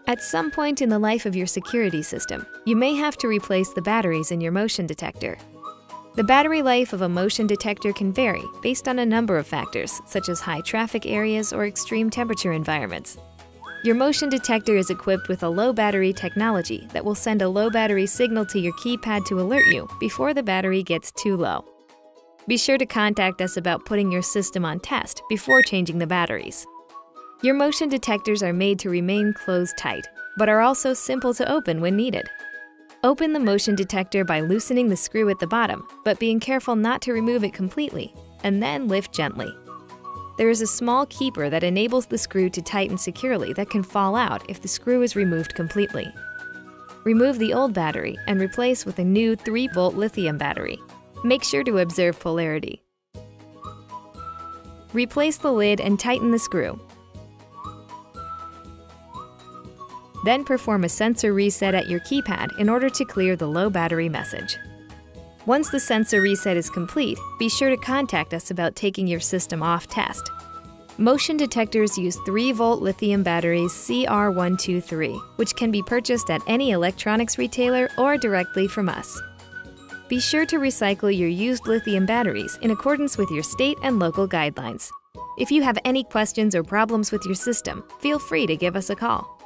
At some point in the life of your security system, you may have to replace the batteries in your motion detector. The battery life of a motion detector can vary based on a number of factors, such as high traffic areas or extreme temperature environments. Your motion detector is equipped with a low battery technology that will send a low battery signal to your keypad to alert you before the battery gets too low. Be sure to contact us about putting your system on test before changing the batteries. Your motion detectors are made to remain closed tight, but are also simple to open when needed. Open the motion detector by loosening the screw at the bottom, but being careful not to remove it completely, and then lift gently. There is a small keeper that enables the screw to tighten securely that can fall out if the screw is removed completely. Remove the old battery and replace with a new 3-volt lithium battery. Make sure to observe polarity. Replace the lid and tighten the screw. Then perform a sensor reset at your keypad in order to clear the low battery message. Once the sensor reset is complete, be sure to contact us about taking your system off test. Motion detectors use 3-volt lithium batteries CR123, which can be purchased at any electronics retailer or directly from us. Be sure to recycle your used lithium batteries in accordance with your state and local guidelines. If you have any questions or problems with your system, feel free to give us a call.